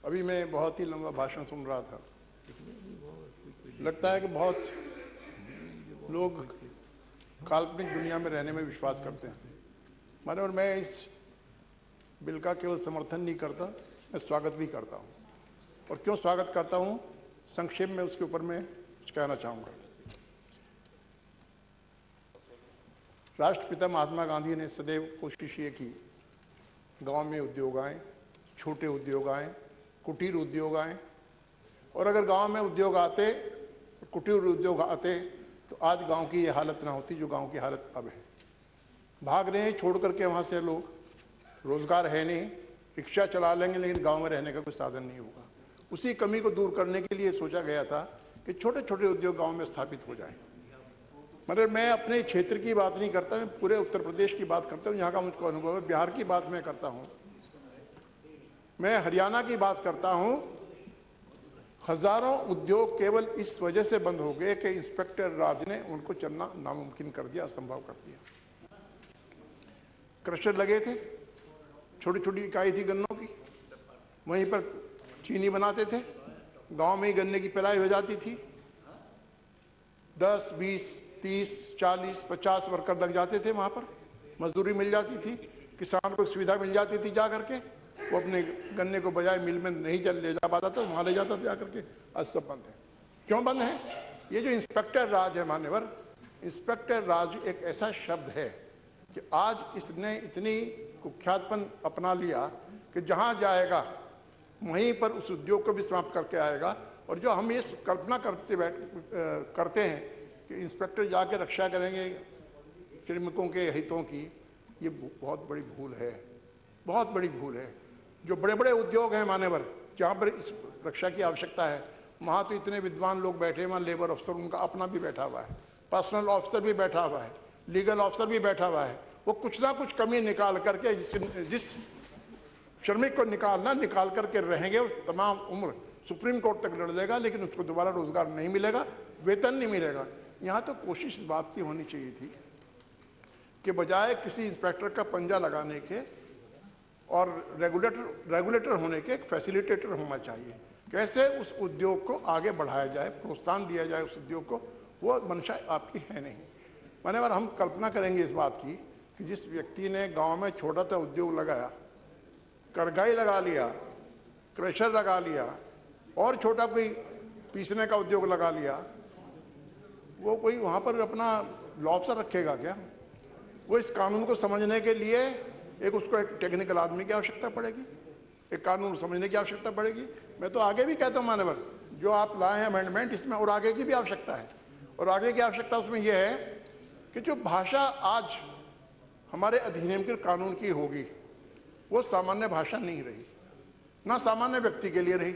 अभी मैं बहुत ही लंबा भाषण सुन रहा था। लगता है कि बहुत लोग काल्पनिक दुनिया में रहने में विश्वास करते हैं। माने, और मैं इस बिल का केवल समर्थन नहीं करता, मैं स्वागत भी करता हूं। और क्यों स्वागत करता हूं, संक्षेप में उसके ऊपर मैं कुछ कहना चाहूंगा। राष्ट्रपिता महात्मा गांधी ने सदैव कोशिश ये की, गांव में उद्योग आए, छोटे उद्योग आए, कुटीर उद्योग आए। और अगर गांव में उद्योग आते, कुटीर उद्योग आते, तो आज गांव की ये हालत ना होती जो गांव की हालत अब है। भाग रहे हैं छोड़ करके वहां से लोग, रोजगार है नहीं, रिक्शा चला लेंगे लेकिन गांव में रहने का कोई साधन नहीं होगा। उसी कमी को दूर करने के लिए सोचा गया था कि छोटे छोटे उद्योग गांव में स्थापित हो जाएं। मगर मैं अपने क्षेत्र की बात नहीं करता, मैं पूरे उत्तर प्रदेश की बात करता हूं, यहाँ का मुझको अनुभव है। बिहार की बात मैं करता हूं, मैं हरियाणा की बात करता हूं। हजारों उद्योग केवल इस वजह से बंद हो गए कि इंस्पेक्टर राज ने उनको चलना नामुमकिन कर दिया, असंभव कर दिया। क्रशर लगे थे, छोटी छोटी इकाई थी गन्नों की, वहीं पर चीनी बनाते थे, गांव में ही गन्ने की पिलाई हो जाती थी। 10, 20, 30, 40, 50 वर्कर लग जाते थे, वहां पर मजदूरी मिल जाती थी, किसान को सुविधा मिल जाती थी। जा करके वो अपने गन्ने को बजाय मिल में नहीं ले जा पाता था, वहां ले जाता था जाकर के। आज सब बंद है। क्यों बंद है? ये जो इंस्पेक्टर राज है मान्यवर, इंस्पेक्टर राज एक ऐसा शब्द है कि आज इसने इतनी कुख्यातपन अपना लिया कि जहां जाएगा वहीं पर उस उद्योग को भी समाप्त करके आएगा। और जो हम ये कल्पना करते हैं कि इंस्पेक्टर जाके रक्षा करेंगे श्रमिकों के हितों की, ये बहुत बड़ी भूल है, बहुत बड़ी भूल है। जो बड़े बड़े उद्योग हैं मान्यवर, जहां पर इस रक्षा की आवश्यकता है, वहां तो इतने विद्वान लोग बैठे हैं, वहां लेबर अफसर उनका अपना भी बैठा हुआ है, पर्सनल ऑफिसर भी बैठा हुआ है, लीगल ऑफिसर भी बैठा हुआ है। वो कुछ ना कुछ कमी निकाल करके जिस श्रमिक को निकाल करके रहेंगे और तमाम उम्र सुप्रीम कोर्ट तक लड़ लेगा, लेकिन उसको दोबारा रोजगार नहीं मिलेगा, वेतन नहीं मिलेगा। यहां तो कोशिश इस बात की होनी चाहिए थी कि बजाय किसी इंस्पेक्टर का पंजा लगाने के और रेगुलेटर होने के, एक फैसिलिटेटर होना चाहिए। कैसे उस उद्योग को आगे बढ़ाया जाए, प्रोत्साहन दिया जाए उस उद्योग को, वो मंशा आपकी है नहीं। माने बार हम कल्पना करेंगे इस बात की कि जिस व्यक्ति ने गांव में छोटा सा उद्योग लगाया, करगाई लगा लिया, क्रशर लगा लिया और छोटा कोई पीसने का उद्योग लगा लिया, वो कोई वहां पर अपना लॉबस्टर रखेगा क्या? वो इस कानून को समझने के लिए उसको एक टेक्निकल आदमी की आवश्यकता पड़ेगी, एक कानून समझने की आवश्यकता पड़ेगी। मैं तो आगे भी कहता हूं मान्यवर, जो आप लाए हैं अमेंडमेंट, इसमें और आगे की भी आवश्यकता है। और आगे की आवश्यकता उसमें यह है कि जो भाषा आज हमारे अधिनियम के कानून की होगी, वो सामान्य भाषा नहीं रही, ना सामान्य व्यक्ति के लिए रही।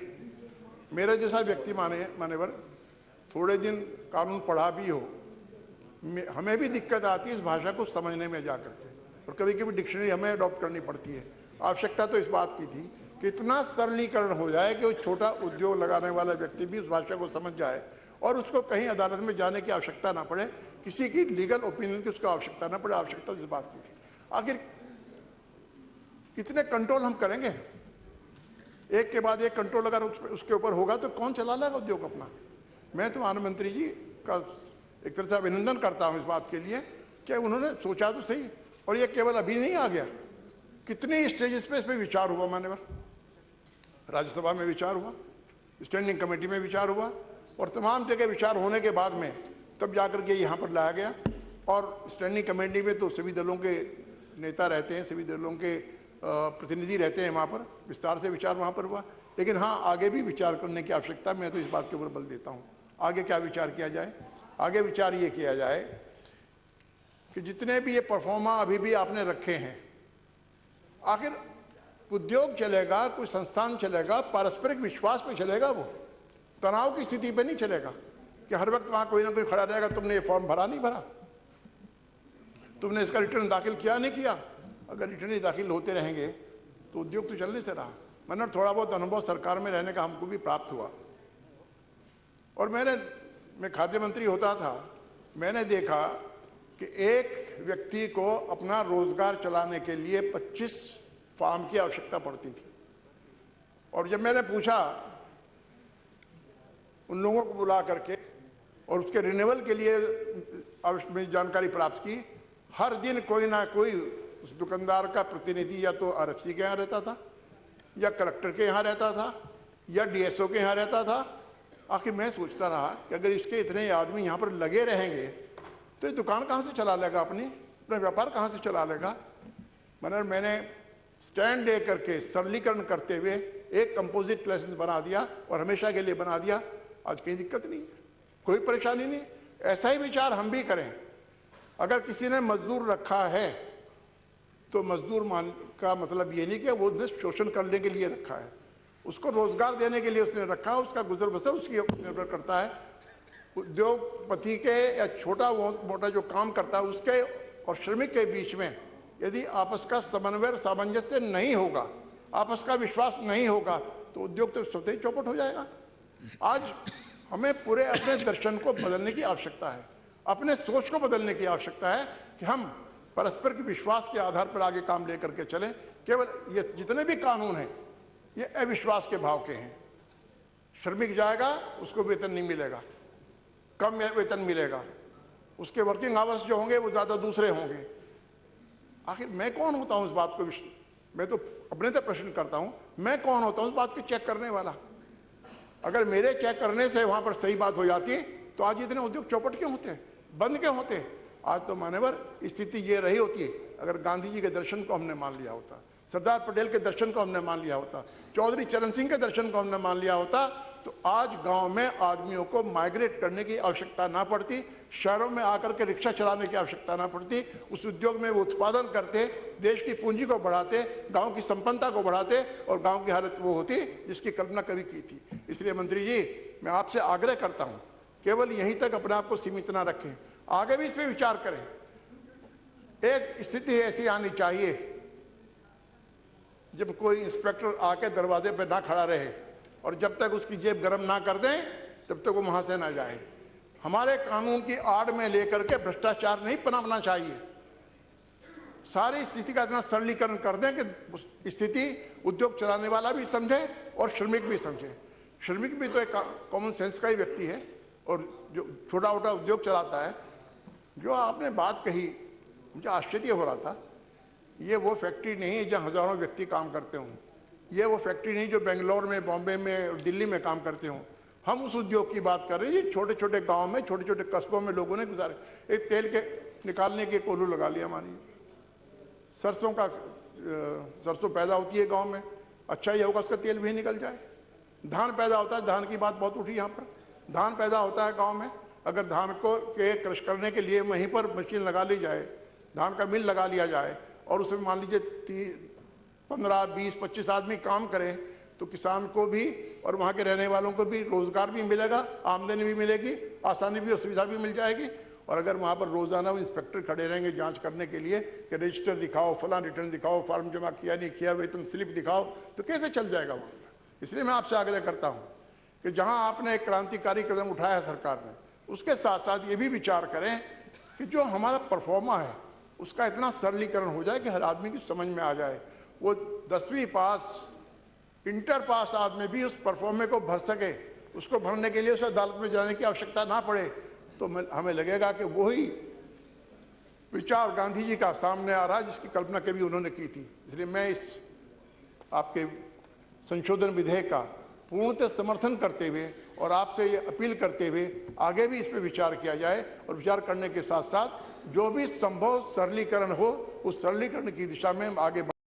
मेरे जैसा व्यक्ति मान्यवर थोड़े दिन कानून पढ़ा भी हो, हमें भी दिक्कत आती है इस भाषा को समझने में जाकर के, और कभी कभी डिक्शनरी हमें अडॉप्ट करनी पड़ती है। आवश्यकता तो इस बात की थी कि इतना सरलीकरण हो जाए कि वो छोटा उद्योग लगाने वाला व्यक्ति भी उस भाषा को समझ जाए और उसको कहीं अदालत में जाने की आवश्यकता ना पड़े, किसी की लीगल ओपिनियन की उसको आवश्यकता ना पड़े। आवश्यकता इस बात की थी। आखिर कितने कंट्रोल हम करेंगे? एक के बाद एक कंट्रोल अगर उसके ऊपर होगा तो कौन चला लेगा उद्योग अपना? मैं तो आनंद मंत्री जी का एक तरह से अभिनंदन करता हूं इस बात के लिए कि उन्होंने सोचा तो सही, और ये केवल अभी नहीं आ गया, कितने स्टेजेस पे इस पर विचार हुआ मान्यवर। राज्यसभा में विचार हुआ, स्टैंडिंग कमेटी में विचार हुआ, और तमाम जगह विचार होने के बाद में तब जाकर के यहां पर लाया गया। और स्टैंडिंग कमेटी में तो सभी दलों के नेता रहते हैं, सभी दलों के प्रतिनिधि रहते हैं, वहां पर विस्तार से विचार वहां पर हुआ। लेकिन हाँ, आगे भी विचार करने की आवश्यकता, मैं तो इस बात के ऊपर बल देता हूं। आगे क्या विचार किया जाए? आगे विचार ये किया जाए कि जितने भी ये परफॉर्मा अभी भी आपने रखे हैं, आखिर उद्योग चलेगा, कोई संस्थान चलेगा, पारस्परिक विश्वास पे चलेगा, वो तनाव की स्थिति पे नहीं चलेगा कि हर वक्त वहां कोई ना कोई खड़ा रहेगा, तुमने ये फॉर्म भरा नहीं भरा, तुमने इसका रिटर्न दाखिल किया नहीं किया। अगर रिटर्न ही दाखिल होते रहेंगे तो उद्योग तो चलने से रहा। मतलब थोड़ा बहुत अनुभव सरकार में रहने का हमको भी प्राप्त हुआ। और मैं खाद्य मंत्री होता था, मैंने देखा कि एक व्यक्ति को अपना रोजगार चलाने के लिए 25 फार्म की आवश्यकता पड़ती थी। और जब मैंने पूछा उन लोगों को बुला करके और उसके रिन्यूअल के लिए में जानकारी प्राप्त की, हर दिन कोई ना कोई उस दुकानदार का प्रतिनिधि या तो आरएफसी के यहाँ रहता था, या कलेक्टर के यहाँ रहता था, या डीएसओ के यहाँ रहता था। आखिर मैं सोचता रहा कि अगर इसके इतने आदमी यहाँ पर लगे रहेंगे तो ये दुकान कहाँ से चला लेगा, अपना व्यापार कहाँ से चला लेगा। मैंने स्टैंड ले करके सरलीकरण करते हुए एक कंपोजिट लाइसेंस बना दिया और हमेशा के लिए बना दिया। आज कहीं दिक्कत नहीं है, कोई परेशानी नहीं। ऐसा ही विचार हम भी करें। अगर किसी ने मजदूर रखा है तो मजदूर का मतलब ये नहीं कि वो उसने शोषण करने के लिए रखा है, उसको रोजगार देने के लिए उसने रखा है। उसका गुजर बसर उसकी निर्भर करता है। उद्योगपति के या छोटा मोटा जो काम करता है उसके और श्रमिक के बीच में यदि आपस का समन्वय सामंजस्य नहीं होगा, आपस का विश्वास नहीं होगा, तो उद्योग तो स्वतः ही चौपट हो जाएगा। आज हमें पूरे अपने दर्शन को बदलने की आवश्यकता है, अपने सोच को बदलने की आवश्यकता है कि हम परस्पर के विश्वास के आधार पर आगे काम लेकर के चलें। केवल ये जितने भी कानून हैं ये अविश्वास के भाव के हैं। श्रमिक जाएगा, उसको वेतन नहीं मिलेगा, कम वेतन मिलेगा, उसके वर्किंग आवर्स जो होंगे वो ज्यादा दूसरे होंगे। आखिर मैं कौन होता हूं इस बात को, मैं तो अपने से प्रश्न करता हूं, मैं कौन होता हूं इस बात की चेक करने वाला। अगर मेरे चेक करने से वहां पर सही बात हो जाती तो आज इतने उद्योग चौपट क्यों होते, बंद क्यों होते। आज तो मान्यवर स्थिति ये रही होती अगर गांधी जी के दर्शन को हमने मान लिया होता, सरदार पटेल के दर्शन को हमने मान लिया होता, चौधरी चरण सिंह के दर्शन को हमने मान लिया होता, तो आज गांव में आदमियों को माइग्रेट करने की आवश्यकता ना पड़ती, शहरों में आकर के रिक्शा चलाने की आवश्यकता ना पड़ती। उस उद्योग में वो उत्पादन करते, देश की पूंजी को बढ़ाते, गांव की संपन्नता को बढ़ाते और गांव की हालत वो होती जिसकी कल्पना कभी की थी। इसलिए मंत्री जी, मैं आपसे आग्रह करता हूं, केवल यहीं तक अपने आप को सीमित ना रखें, आगे भी इस पर विचार करें। एक स्थिति ऐसी आनी चाहिए जब कोई इंस्पेक्टर आके दरवाजे पर ना खड़ा रहे और जब तक उसकी जेब गर्म ना कर दें तब तक वो वहां से ना जाए। हमारे कानून की आड़ में लेकर के भ्रष्टाचार नहीं पनपना चाहिए। सारी स्थिति का इतना सरलीकरण कर दें कि स्थिति उद्योग चलाने वाला भी समझे और श्रमिक भी समझे। श्रमिक भी तो एक कॉमन सेंस का ही व्यक्ति है और जो छोटा मोटा उद्योग चलाता है। जो आपने बात कही मुझे आश्चर्य हो रहा था, ये वो फैक्ट्री नहीं है जहां हजारों व्यक्ति काम करते हों, ये वो फैक्ट्री नहीं जो बेंगलोर में, बॉम्बे में और दिल्ली में काम करते हों। हम उस उद्योग की बात कर रहे हैं, छोटे छोटे गांव में, छोटे छोटे कस्बों में लोगों ने गुजारे। एक तेल के निकालने के कोल्हू लगा लिया, मानिए सरसों पैदा होती है गांव में, अच्छा ही होगा उसका तेल भी निकल जाए। धान पैदा होता है, धान की बात बहुत उठी यहाँ पर, धान पैदा होता है गांव में, अगर धान को के क्रश करने के लिए वहीं पर मशीन लगा ली जाए, धान का मिल लगा लिया जाए और उसमें मान लीजिए 15, 20, 25 आदमी काम करें तो किसान को भी और वहां के रहने वालों को भी रोजगार भी मिलेगा, आमदनी भी मिलेगी, आसानी भी और सुविधा भी मिल जाएगी। और अगर वहां पर रोजाना वो इंस्पेक्टर खड़े रहेंगे जांच करने के लिए कि रजिस्टर दिखाओ, फलां रिटर्न दिखाओ, फॉर्म जमा किया नहीं किया, वेतन स्लिप दिखाओ, तो कैसे चल जाएगा वहां पर। इसलिए मैं आपसे आग्रह करता हूं कि जहां आपने एक क्रांतिकारी कदम उठाया है सरकार ने, उसके साथ साथ ये भी विचार करें कि जो हमारा परफॉर्मा है उसका इतना सरलीकरण हो जाए कि हर आदमी की समझ में आ जाए। वो 10वीं पास, इंटर पास आदमी भी उस परफॉर्मे को भर सके, उसको भरने के लिए उसे अदालत में जाने की आवश्यकता ना पड़े, तो हमें लगेगा कि वही विचार गांधी जी का सामने आ रहा है जिसकी कल्पना कभी उन्होंने की थी। इसलिए मैं इस आपके संशोधन विधेयक का पूर्णतः समर्थन करते हुए और आपसे ये अपील करते हुए आगे भी इस पर विचार किया जाए और विचार करने के साथ साथ जो भी संभव सरलीकरण हो उस सरलीकरण की दिशा में आगे